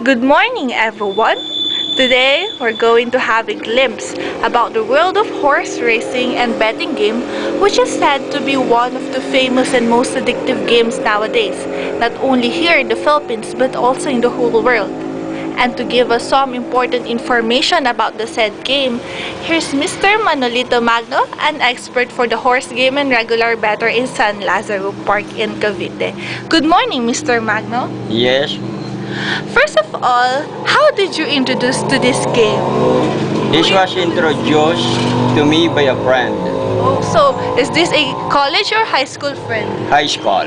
Good morning, everyone. Today, we're going to have a glimpse about the world of horse racing and betting game, which is said to be one of the famous and most addictive games nowadays, not only here in the Philippines but also in the whole world. And to give us some important information about the said game, here's Mr. Manolito Magno, an expert for the horse game and regular bettor in San Lazaro Park in Cavite. Good morning, Mr. Magno. Yes, First of all, how did you introduce to this game? this was introduced to me by a friend, Oh, so is this a college or high school friend? high school.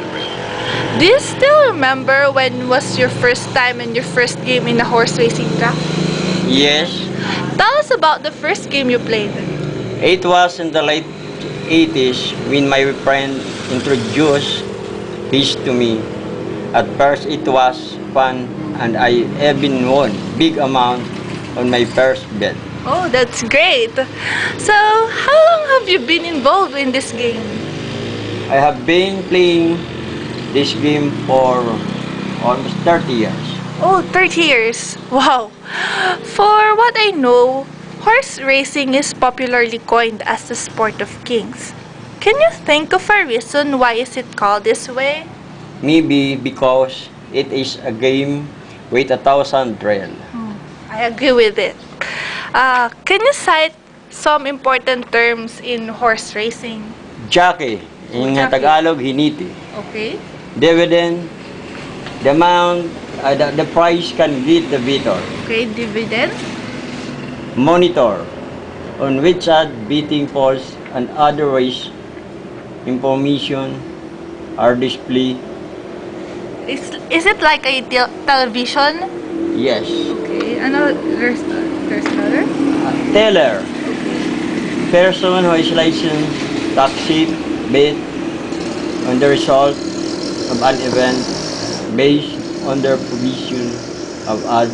Do you still remember when was your first time and your first game in a horse racing track? Yes, Tell us about the first game you played. it was in the late 80s when my friend introduced this to me. At first it was fun and I even won big amount on my first bet. Oh, that's great. So, how long have you been involved in this game? I have been playing this game for almost 30 years. Oh, 30 years. Wow. For what I know, horse racing is popularly coined as the sport of kings. Can you think of a reason why is it called this way? Maybe because it is a game with 1,000 thrill. I agree with it. Can you cite some important terms in horse racing? Jockey, in Jockey. Tagalog, hiniti. Okay. Dividend, the amount, the price can get the better. Okay, dividend. Monitor, on which ad beating falls and other race information are displayed. Is it like a television? Yes. Okay. Ano, there's another? Teller, person who is licensed to accept bet on the result of an event based on their provision of odds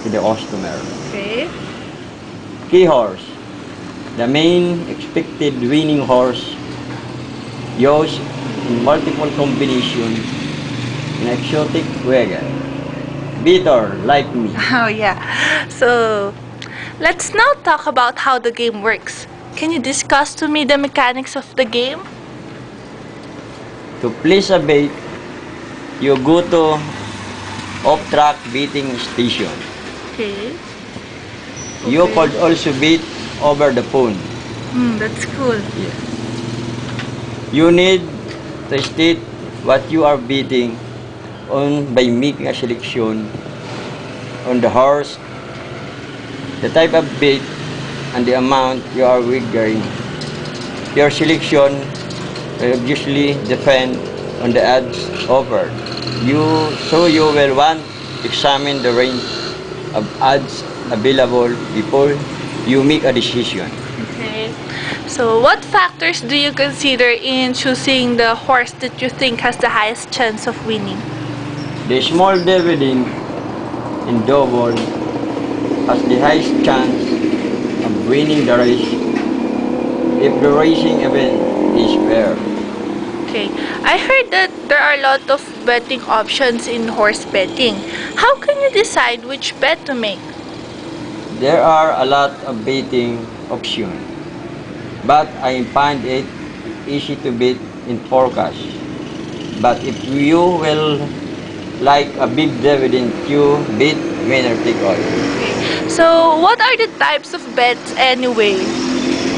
to the customer. Okay. Key horse, the main expected winning horse used in multiple combinations in exotic wagon. Beater, like me. Oh, yeah. So, let's now talk about how the game works. Can you discuss to me the mechanics of the game? To place a bet, you go to off-track betting station. Okay. You Okay. could also bet over the phone. That's cool. You need to state what you are betting on by making a selection on the horse, the type of bet, and the amount you are wagering. Your selection will obviously depend on the odds offered. You will want to examine the range of odds available before you make a decision. Okay. So, what factors do you consider in choosing the horse that you think has the highest chance of winning? The small dividend in double has the highest chance of winning the race if the racing event is fair. Okay. I heard that there are a lot of betting options in horse betting. How can you decide which bet to make? There are a lot of betting options, but I find it easy to bet in forecast. But if you will like a big dividend, you bet winner take all. Okay. So, what are the types of bets anyway?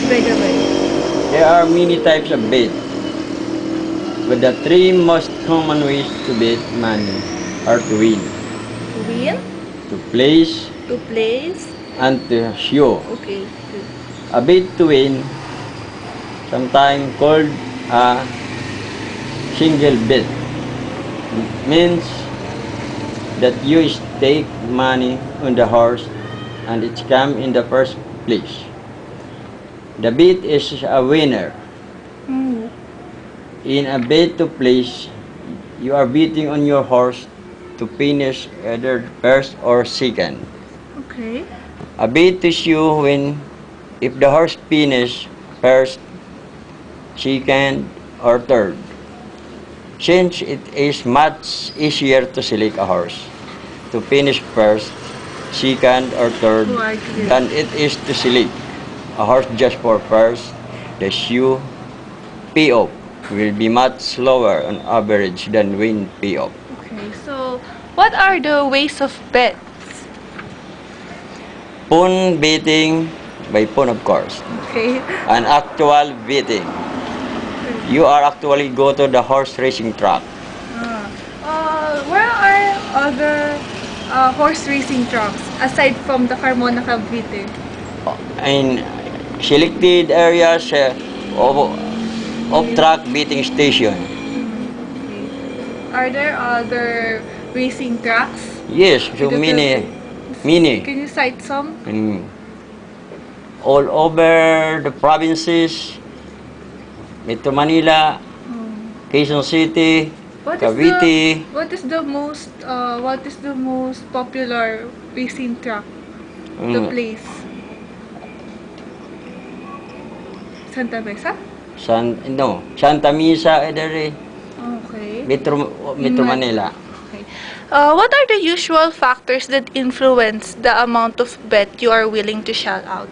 By the way. There are many types of bet, but the three most common ways to bet money are to win, To win, to place, to place. and to show. Okay. A bet to win, sometimes called a single bet, means that you stake money on the horse and it comes in the first place. The bet is a winner. Hmm. In a bet to place, you are betting on your horse to finish either first or second. Okay. A bet to show when if the horse finish first, second, or third. Since it is much easier to select a horse. to finish first, second, or third Who agree? than it is to select a horse just for first. The shoe payoff will be much slower on average than win payoff. Okay, so what are the ways of bets? Pawn betting by pawn, of course, Okay. and actual betting. You are actually go to the horse racing track. Where are other horse racing tracks aside from the Carmona Cavite? In selected areas of track betting station. Are there other racing tracks? Yes, so in the many. Can you cite some? All over the provinces, Metro Manila, Quezon City, Cavite. What is the most popular racing track? The mm, place? Santa Mesa? Santa Misa, edere, Okay. Metro Manila. Okay. What are the usual factors that influence the amount of bet you are willing to shell out?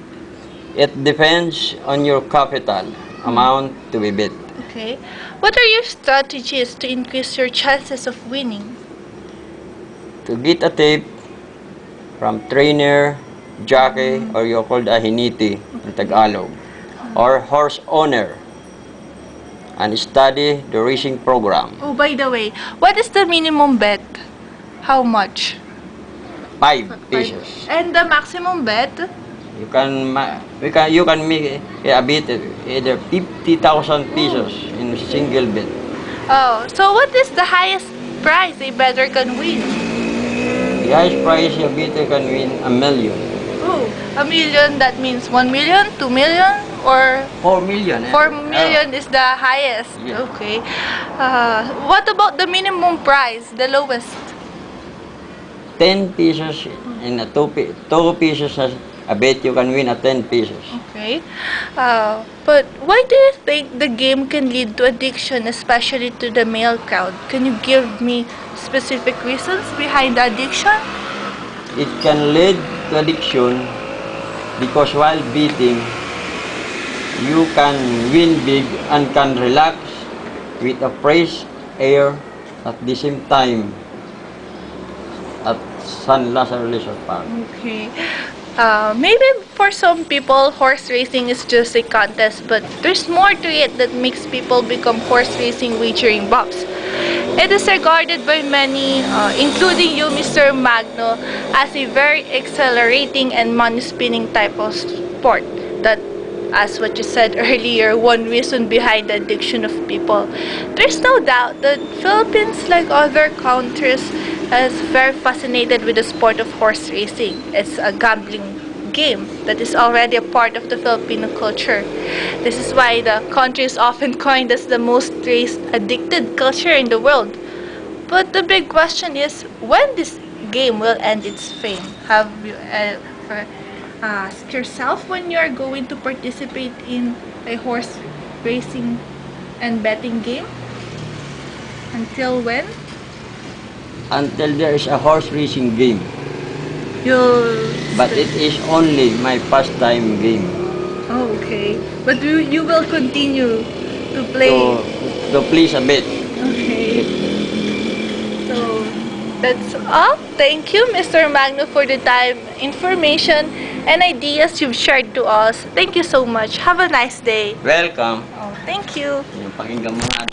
It depends on your capital amount to be bet. Okay. What are your strategies to increase your chances of winning? To get a tip from trainer, jockey, or you called a hiniti in Tagalog, or horse owner, and study the racing program. Oh, by the way, what is the minimum bet? How much? 5 pesos. And the maximum bet? You can make a bit either 50,000 pesos in a single bet. Oh, so what is the highest prize a bettor can win? The highest prize a bidder can win 1,000,000. Oh, 1,000,000, that means 1,000,000, 2,000,000, or 4,000,000. 4,000,000 is the highest. Yeah. Okay. What about the minimum price, the lowest? 10 pesos in a 2 pesos a bet you can win at 10 pesos. Okay. But why do you think the game can lead to addiction, especially to the male crowd? Can you give me specific reasons behind the addiction? It can lead to addiction because while betting, you can win big and can relax with a fresh air at the same time at San Lazaro Leisure Park. Okay. Maybe for some people, horse racing is just a contest, but there's more to it that makes people become horse racing wagering buffs. It is regarded by many, including you, Mr. Magno, as a very exhilarating and money-spinning type of sport that, as what you said earlier, one reason behind the addiction of people. There's no doubt that Philippines, like other countries, is very fascinated with the sport of horse racing. It's a gambling game that is already a part of the Filipino culture. This is why the country is often coined as the most race-addicted culture in the world. But the big question is, when this game will end its fame? Have you ever asked yourself when you are going to participate in a horse racing and betting game? Until when? Until there is a horse racing game. You'll... But it is only my pastime game. Oh, okay. But you will continue to play. To please a bit. Okay. So, that's all. Thank you, Mr. Magno, for the time, information, and ideas you've shared to us. Thank you so much. Have a nice day. Welcome. Oh, thank you. Yung pakinggan mo nga.